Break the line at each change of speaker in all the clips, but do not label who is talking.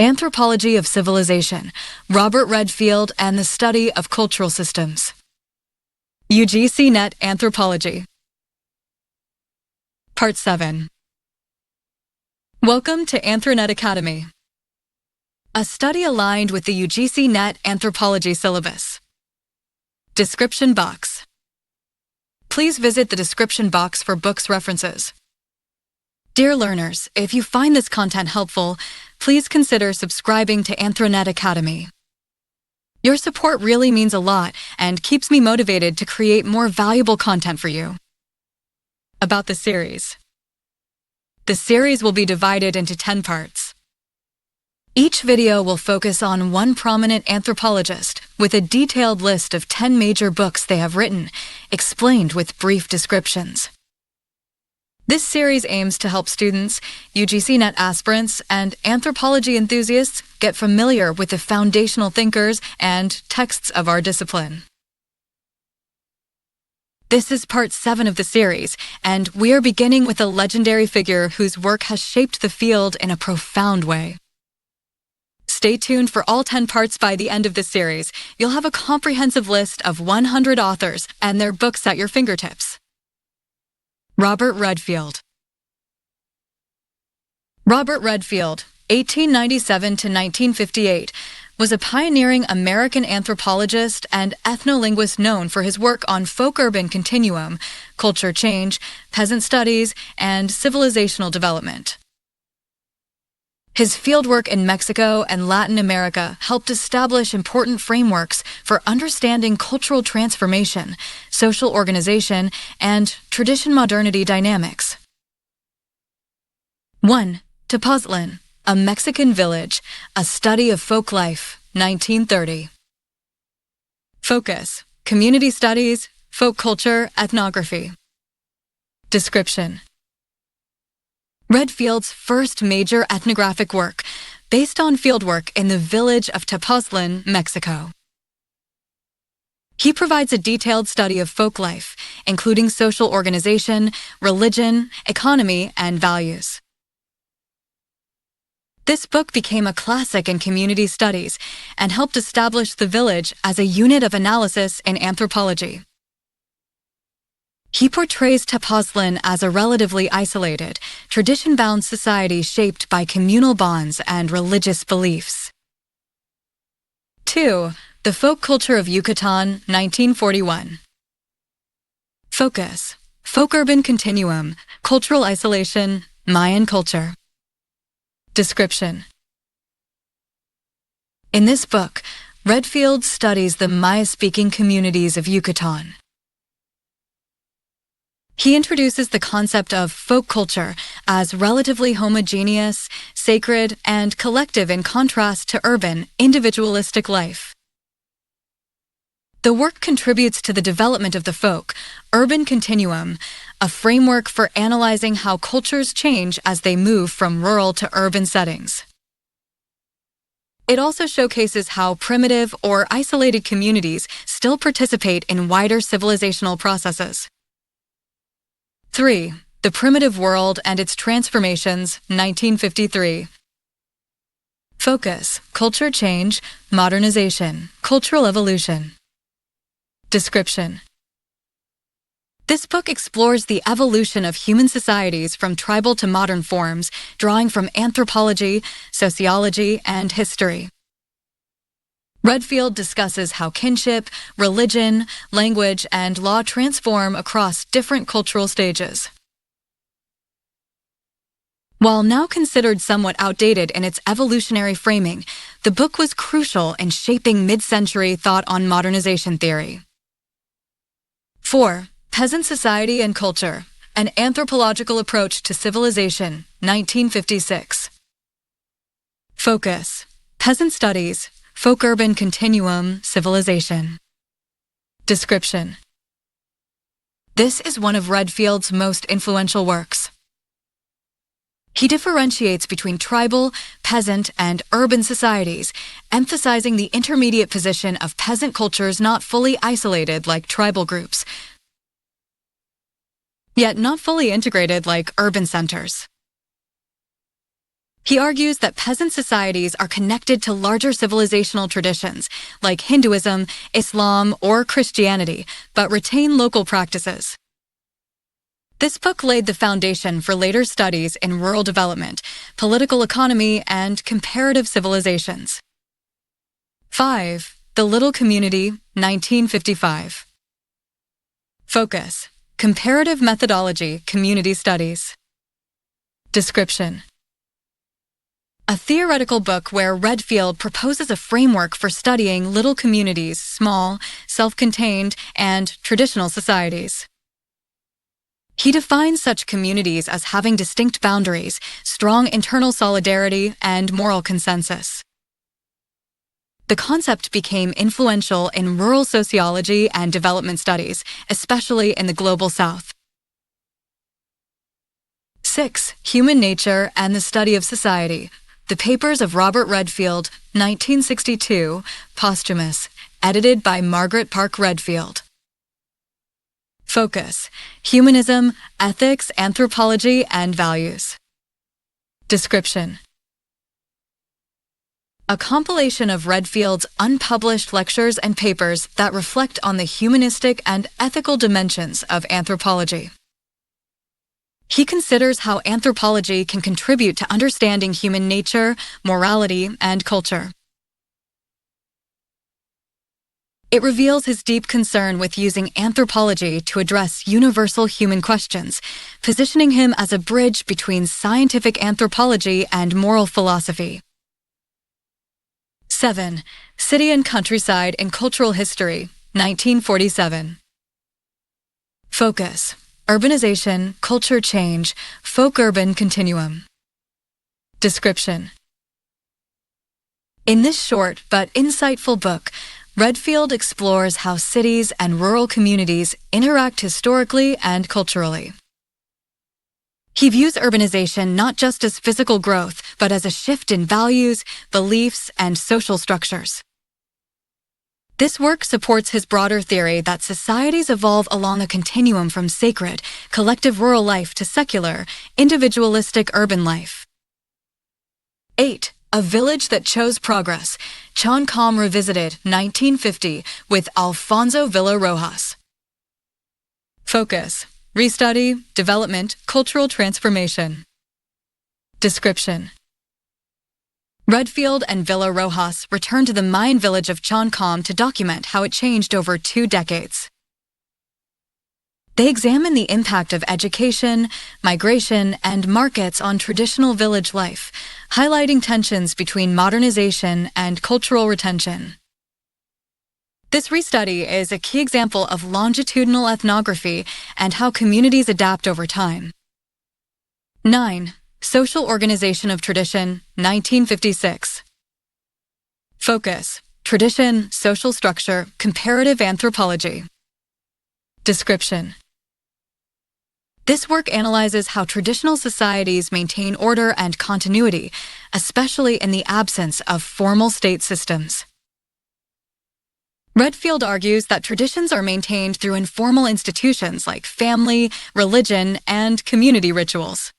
Anthropology of Civilization, Robert Redfield and the Study of Cultural Systems. UGC-Net Anthropology. Part 7. Welcome to AnthroNet Academy, a study aligned with the UGC-Net Anthropology syllabus. Description box. Please visit the description box for books references. Dear learners, if you find this content helpful, please consider subscribing to AnthroNet Academy. Your support really means a lot and keeps me motivated to create more valuable content for you. About the series. The series will be divided into 10 parts. Each video will focus on one prominent anthropologist with a detailed list of 10 major books they have written, explained with brief descriptions. This series aims to help students, UGC-Net aspirants, and anthropology enthusiasts get familiar with the foundational thinkers and texts of our discipline. This is part 7 of the series, and we are beginning with a legendary figure whose work has shaped the field in a profound way. Stay tuned for all 10 parts by the end of this series. You'll have a comprehensive list of 100 authors and their books at your fingertips. Robert Redfield. Robert Redfield, 1897 to 1958, was a pioneering American anthropologist and ethnolinguist known for his work on folk-urban continuum, culture change, peasant studies, and civilizational development. His fieldwork in Mexico and Latin America helped establish important frameworks for understanding cultural transformation, social organization, and tradition-modernity dynamics. 1. Tepoztlán, a Mexican village, a study of folk life, 1930. Focus: community studies, folk culture, ethnography. Description: Redfield's first major ethnographic work, based on fieldwork in the village of Tepoztlán, Mexico. He provides a detailed study of folk life, including social organization, religion, economy, and values. This book became a classic in community studies and helped establish the village as a unit of analysis in anthropology. He portrays Tepoztlán as a relatively isolated, tradition-bound society shaped by communal bonds and religious beliefs. 2. The Folk Culture of Yucatán, 1941. Focus: folk-urban continuum, cultural isolation, Mayan culture. Description: In this book, Redfield studies the Maya-speaking communities of Yucatán. He introduces the concept of folk culture as relatively homogeneous, sacred, and collective in contrast to urban, individualistic life. The work contributes to the development of the folk-urban continuum, a framework for analyzing how cultures change as they move from rural to urban settings. It also showcases how primitive or isolated communities still participate in wider civilizational processes. 3. The Primitive World and Its Transformations, 1953. Focus: culture change, modernization, cultural evolution. Description: This book explores the evolution of human societies from tribal to modern forms, drawing from anthropology, sociology, and history. Redfield discusses how kinship, religion, language, and law transform across different cultural stages. While now considered somewhat outdated in its evolutionary framing, the book was crucial in shaping mid-century thought on modernization theory. 4. Peasant Society and Culture, an Anthropological Approach to Civilization, 1956. Focus: peasant studies, folk-urban continuum, civilization. Description: This is one of Redfield's most influential works. He differentiates between tribal, peasant, and urban societies, emphasizing the intermediate position of peasant cultures not fully isolated like tribal groups, yet not fully integrated like urban centers. He argues that peasant societies are connected to larger civilizational traditions like Hinduism, Islam, or Christianity, but retain local practices. This book laid the foundation for later studies in rural development, political economy, and comparative civilizations. 5. The Little Community, 1955. Focus: Comparative Methodology, Community Studies. Description: a theoretical book where Redfield proposes a framework for studying little communities, small, self-contained, and traditional societies. He defines such communities as having distinct boundaries, strong internal solidarity, and moral consensus. The concept became influential in rural sociology and development studies, especially in the Global South. 6. Human Nature and the Study of Society. The Papers of Robert Redfield, 1962, posthumous, edited by Margaret Park Redfield. Focus: Humanism, Ethics, Anthropology, and Values. Description: a compilation of Redfield's unpublished lectures and papers that reflect on the humanistic and ethical dimensions of anthropology. He considers how anthropology can contribute to understanding human nature, morality, and culture. It reveals his deep concern with using anthropology to address universal human questions, positioning him as a bridge between scientific anthropology and moral philosophy. 7. City and Countryside in Cultural History, 1947. Focus: Urbanization, Culture Change, Folk-Urban Continuum. Description: in this short but insightful book, Redfield explores how cities and rural communities interact historically and culturally. He views urbanization not just as physical growth, but as a shift in values, beliefs, and social structures. This work supports his broader theory that societies evolve along a continuum from sacred, collective rural life to secular, individualistic urban life. 8. A Village That Chose Progress, Chan Kom Revisited, 1950, with Alfonso Villarrojas. Focus: Restudy, Development, Cultural Transformation. Description: Redfield and Villarrojas returned to the Mayan village of Chan Kom to document how it changed over 2 decades. They examine the impact of education, migration, and markets on traditional village life, highlighting tensions between modernization and cultural retention. This restudy is a key example of longitudinal ethnography and how communities adapt over time. 9. Social Organization of Tradition, 1956. Focus: Tradition, Social Structure, Comparative Anthropology. Description: this work analyzes how traditional societies maintain order and continuity, especially in the absence of formal state systems. Redfield argues that traditions are maintained through informal institutions like family, religion, and community rituals.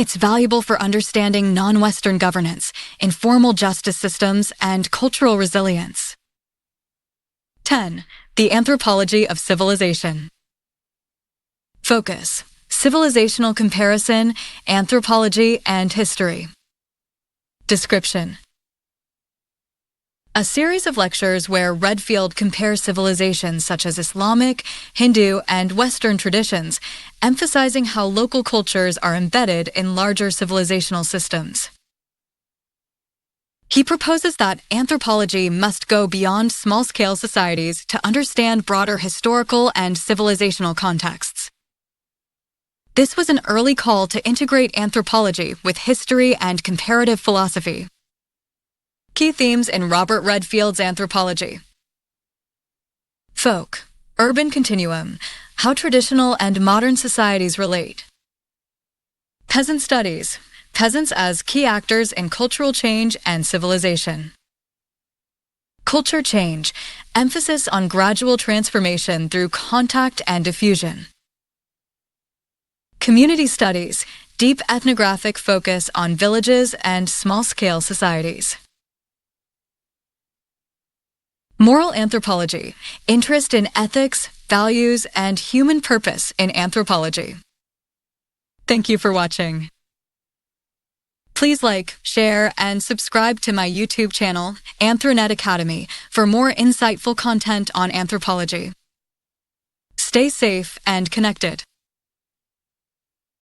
It's valuable for understanding non-Western governance, informal justice systems, and cultural resilience. 10. The Anthropology of Civilization. Focus: Civilizational Comparison, Anthropology, and History. Description: a series of lectures where Redfield compares civilizations such as Islamic, Hindu, and Western traditions, emphasizing how local cultures are embedded in larger civilizational systems. He proposes that anthropology must go beyond small-scale societies to understand broader historical and civilizational contexts. This was an early call to integrate anthropology with history and comparative philosophy. Key themes in Robert Redfield's anthropology. Folk, Urban Continuum, how traditional and modern societies relate. Peasant Studies, peasants as key actors in cultural change and civilization. Culture Change, emphasis on gradual transformation through contact and diffusion. Community Studies, deep ethnographic focus on villages and small-scale societies. Moral anthropology, interest in ethics, values, and human purpose in anthropology. Thank you for watching. Please like, share, and subscribe to my YouTube channel, Anthronet Academy, for more insightful content on anthropology. Stay safe and connected.